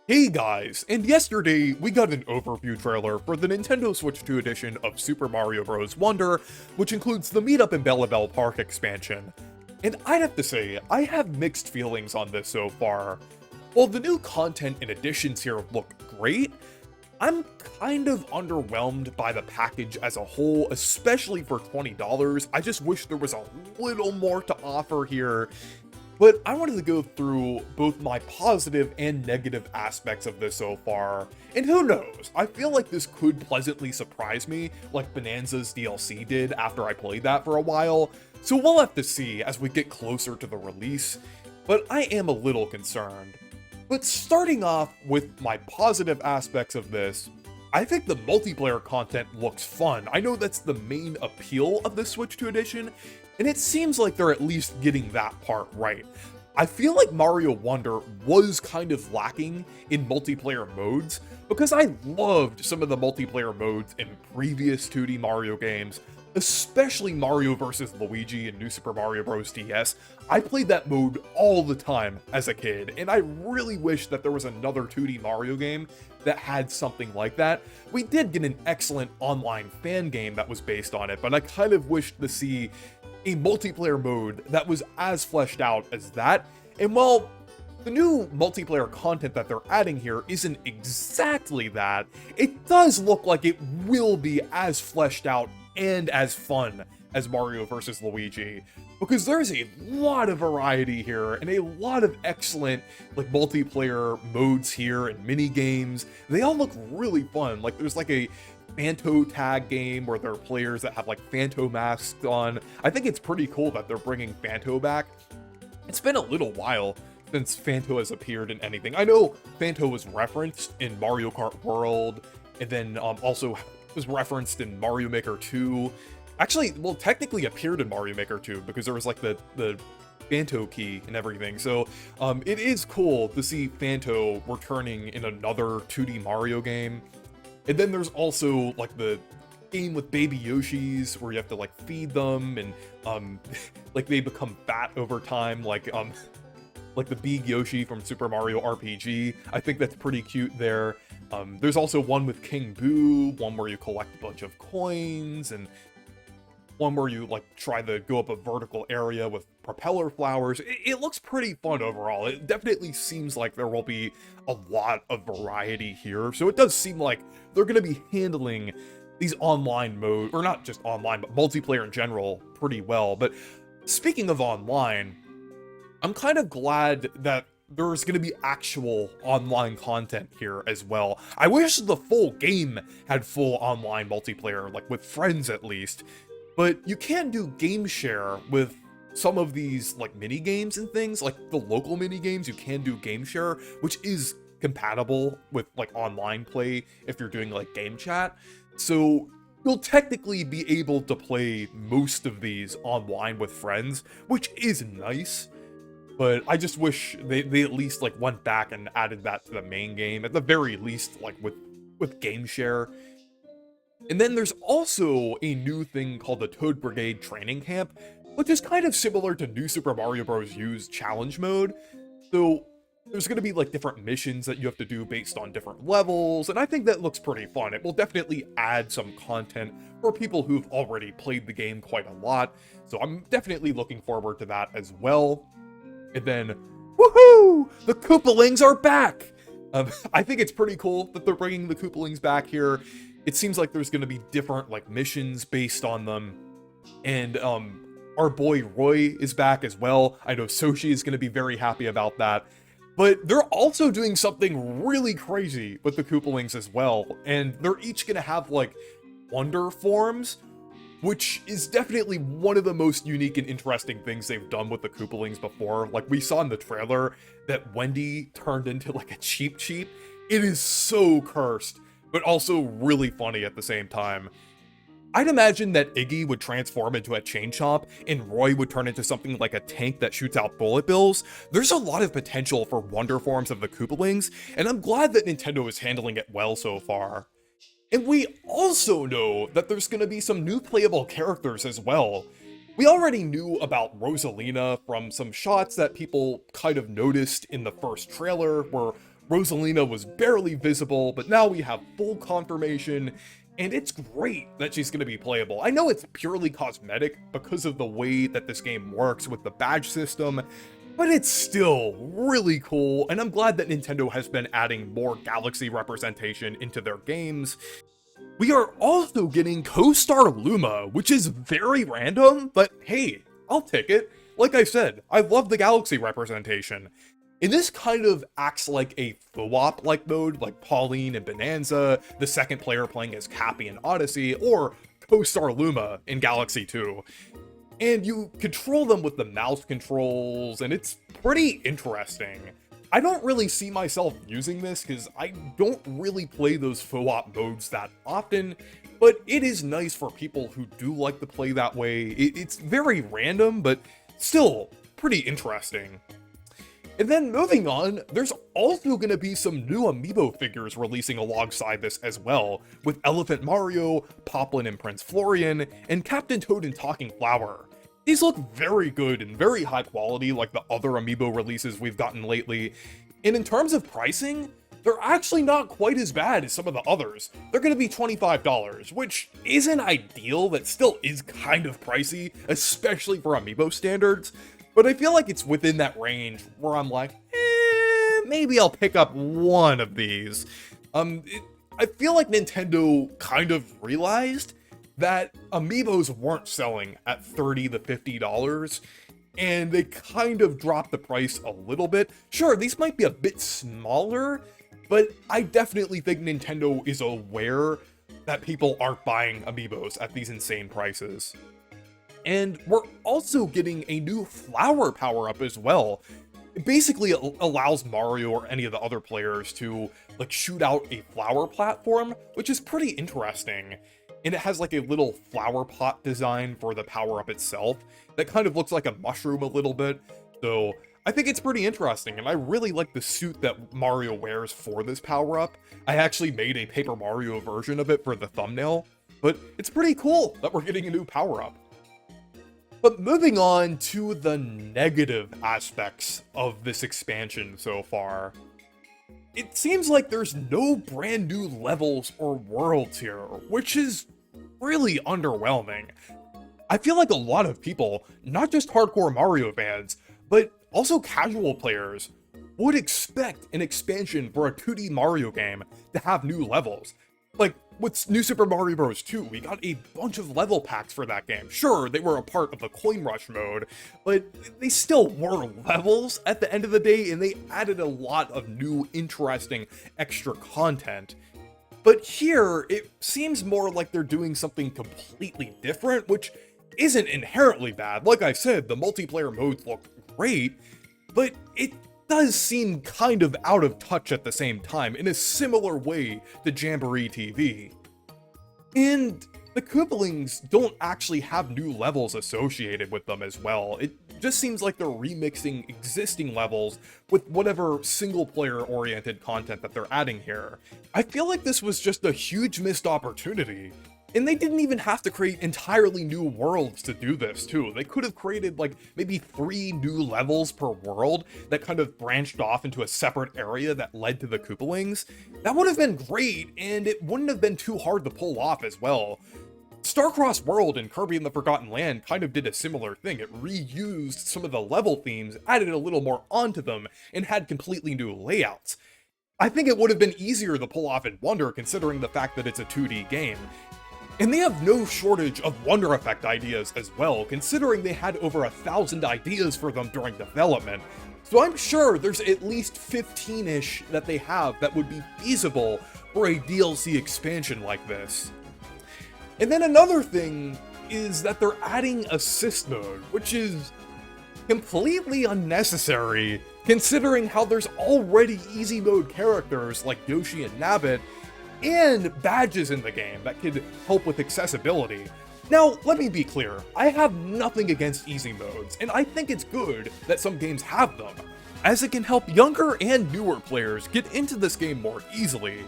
Hey guys, and yesterday we got an overview trailer for the Nintendo Switch 2 edition of Super Mario Bros. Wonder, which includes the Meetup in Bellabelle Park expansion. And I'd have to say, I have mixed feelings on this so far. While the new content and additions here look great, I'm kind of underwhelmed by the package as a whole, especially for $20. I just wish there was a little more to offer here. But I wanted to go through both my positive and negative aspects of this so far, and who knows, I feel like this could pleasantly surprise me, like Bonanza's DLC did after I played that for a while, so we'll have to see as we get closer to the release, but I am a little concerned. But starting off with my positive aspects of this, I think the multiplayer content looks fun. I know that's the main appeal of the Switch 2 edition, and it seems like they're at least getting that part right. I feel like Mario Wonder was kind of lacking in multiplayer modes, because I loved some of the multiplayer modes in previous 2D Mario games, especially Mario vs. Luigi in New Super Mario Bros. DS. I played that mode all the time as a kid, and I really wish that there was another 2D Mario game that had something like that. We did get an excellent online fan game that was based on it, but I kind of wished to see a multiplayer mode that was as fleshed out as that. And while the new multiplayer content that they're adding here isn't exactly that, it does look like it will be as fleshed out and as fun as Mario vs. Luigi, because there's a lot of variety here and a lot of excellent like multiplayer modes here and mini games. They all look really fun. Like there's like a Phanto tag game where there are players that have like Phanto masks on. I think it's pretty cool that they're bringing Phanto back. It's been a little while since Phanto has appeared in anything. I know Phanto was referenced in Mario Kart World, and then also was referenced in Mario Maker 2. Actually, well, technically appeared in Mario Maker 2 because there was like the Phanto key and everything. So it is cool to see Phanto returning in another 2D Mario game. And then there's also like the game with baby Yoshis where you have to like feed them and like they become fat over time, like the big Yoshi from Super Mario RPG. I think that's pretty cute there. There's also one with King Boo, one where you collect a bunch of coins, and one where you like try to go up a vertical area with propeller flowers. It looks pretty fun overall. It definitely seems like there will be a lot of variety here. So it does seem like they're going to be handling these online modes, or not just online, but multiplayer in general pretty well. But speaking of online, I'm kind of glad that there's going to be actual online content here as well. I wish the full game had full online multiplayer, like with friends at least. But you can do game share with some of these like mini games and things, like the local mini games. You can do game share, which is compatible with like online play if you're doing like game chat. So you'll technically be able to play most of these online with friends, which is nice. But I just wish they at least like went back and added that to the main game, at the very least, like with game share. And then there's also a new thing called the Toad Brigade Training Camp, which is kind of similar to New Super Mario Bros. U's challenge mode. So there's going to be like different missions that you have to do based on different levels, and I think that looks pretty fun. It will definitely add some content for people who've already played the game quite a lot, so I'm definitely looking forward to that as well. And then, woohoo! The Koopalings are back! I think it's pretty cool that they're bringing the Koopalings back here. It seems like there's going to be different like missions based on them. And our boy Roy is back as well. I know Soshi is going to be very happy about that. But they're also doing something really crazy with the Koopalings as well. And they're each going to have like wonder forms, which is definitely one of the most unique and interesting things they've done with the Koopalings before. Like we saw in the trailer that Wendy turned into like a Cheep Cheep. It is so cursed, but also really funny at the same time. I'd imagine that Iggy would transform into a Chain Chomp, and Roy would turn into something like a tank that shoots out bullet bills. There's a lot of potential for wonder forms of the Koopalings, and I'm glad that Nintendo is handling it well so far. And we also know that there's going to be some new playable characters as well. We already knew about Rosalina from some shots that people kind of noticed in the first trailer, where Rosalina was barely visible, but now we have full confirmation, and it's great that she's going to be playable. I know it's purely cosmetic because of the way that this game works with the badge system, but it's still really cool, and I'm glad that Nintendo has been adding more Galaxy representation into their games. We are also getting Co-Star Luma, which is very random, but hey, I'll take it. Like I said, I love the Galaxy representation. And this kind of acts like a FOOP-like mode, like Pauline and Bonanza, the second player playing as Cappy in Odyssey, or Co-Star Luma in Galaxy 2. And you control them with the mouse controls, and it's pretty interesting. I don't really see myself using this because I don't really play those FOOP modes that often, but it is nice for people who do like to play that way. It's very random, but still pretty interesting. And then moving on, there's also going to be some new Amiibo figures releasing alongside this as well, with Elephant Mario, Poplin and Prince Florian, and Captain Toad and Talking Flower. These look very good and very high quality like the other Amiibo releases we've gotten lately, and in terms of pricing, they're actually not quite as bad as some of the others. They're going to be $25, which isn't ideal, but still is kind of pricey, especially for Amiibo standards. But I feel like it's within that range where I'm like, maybe I'll pick up one of these. I feel like Nintendo kind of realized that Amiibos weren't selling at $30 to $50, and they kind of dropped the price a little bit. Sure, these might be a bit smaller, but I definitely think Nintendo is aware that people aren't buying Amiibos at these insane prices. And we're also getting a new flower power-up as well. It basically allows Mario or any of the other players to like shoot out a flower platform, which is pretty interesting. And it has like a little flower pot design for the power-up itself that kind of looks like a mushroom a little bit. So I think it's pretty interesting, and I really like the suit that Mario wears for this power-up. I actually made a Paper Mario version of it for the thumbnail, but it's pretty cool that we're getting a new power-up. But moving on to the negative aspects of this expansion so far. It seems like there's no brand new levels or worlds here, which is really underwhelming. I feel like a lot of people, not just hardcore Mario fans, but also casual players, would expect an expansion for a 2D Mario game to have new levels. Like, with New Super Mario Bros. 2, we got a bunch of level packs for that game. Sure, they were a part of the Coin Rush mode, but they still were levels at the end of the day, and they added a lot of new, interesting, extra content. But here, it seems more like they're doing something completely different, which isn't inherently bad. Like I said, the multiplayer modes look great, but it does seem kind of out of touch at the same time, in a similar way to Jamboree TV. And the Koopalings don't actually have new levels associated with them as well. It just seems like they're remixing existing levels with whatever single-player oriented content that they're adding here. I feel like this was just a huge missed opportunity. And they didn't even have to create entirely new worlds to do this, too. They could have created, like, maybe 3 new levels per world that kind of branched off into a separate area that led to the Koopalings. That would have been great, and it wouldn't have been too hard to pull off as well. Starcross World and Kirby and the Forgotten Land kind of did a similar thing. It reused some of the level themes, added a little more onto them, and had completely new layouts. I think it would have been easier to pull off in Wonder, considering the fact that it's a 2D game. And they have no shortage of Wonder Effect ideas as well, considering they had over 1,000 ideas for them during development. So I'm sure there's at least 15-ish that they have that would be feasible for a DLC expansion like this. And then another thing is that they're adding Assist Mode, which is completely unnecessary, considering how there's already easy mode characters like Yoshi and Nabbit, and badges in the game that could help with accessibility. Now, let me be clear, I have nothing against easy modes, and I think it's good that some games have them, as it can help younger and newer players get into this game more easily.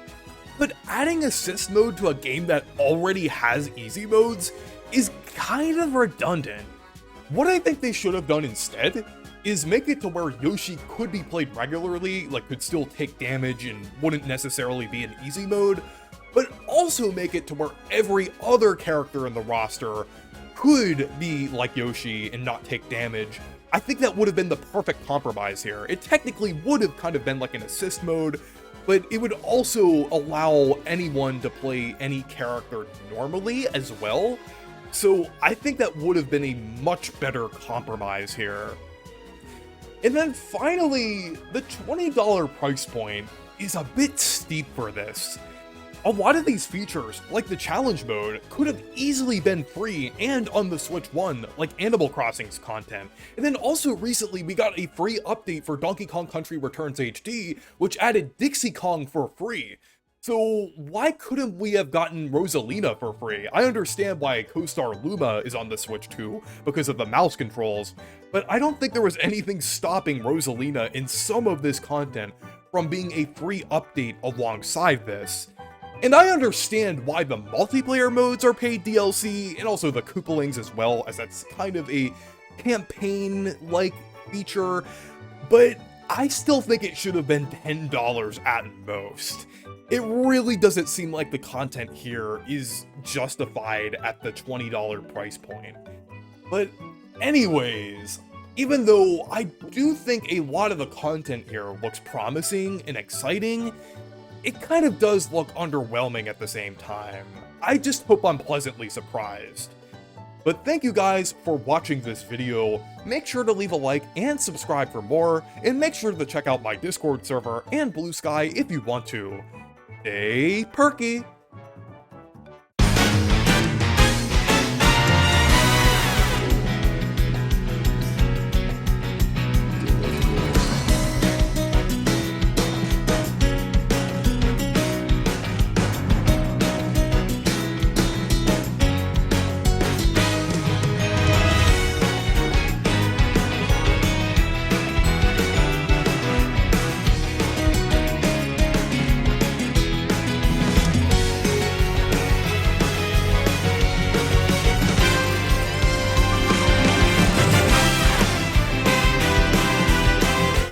But adding assist mode to a game that already has easy modes is kind of redundant. What I think they should have done instead is make it to where Yoshi could be played regularly, like could still take damage and wouldn't necessarily be in easy mode, but also make it to where every other character in the roster could be like Yoshi and not take damage. I think that would have been the perfect compromise here. It technically would have kind of been like an assist mode, but it would also allow anyone to play any character normally as well. So I think that would have been a much better compromise here. And then finally, the $20 price point is a bit steep for this. A lot of these features, like the challenge mode, could have easily been free and on the Switch 1, like Animal Crossing's content. And then also recently we got a free update for Donkey Kong Country Returns HD, which added Dixie Kong for free. So why couldn't we have gotten Rosalina for free? I understand why co-star Luma is on the Switch 2 because of the mouse controls, but I don't think there was anything stopping Rosalina in some of this content from being a free update alongside this. And I understand why the multiplayer modes are paid DLC, and also the Koopalings as well, as that's kind of a campaign-like feature, but I still think it should have been $10 at most. It really doesn't seem like the content here is justified at the $20 price point. But anyways, even though I do think a lot of the content here looks promising and exciting, it kind of does look underwhelming at the same time. I just hope I'm pleasantly surprised. But thank you guys for watching this video. Make sure to leave a like and subscribe for more, and make sure to check out my Discord server and Blue Sky if you want to. Stay perky!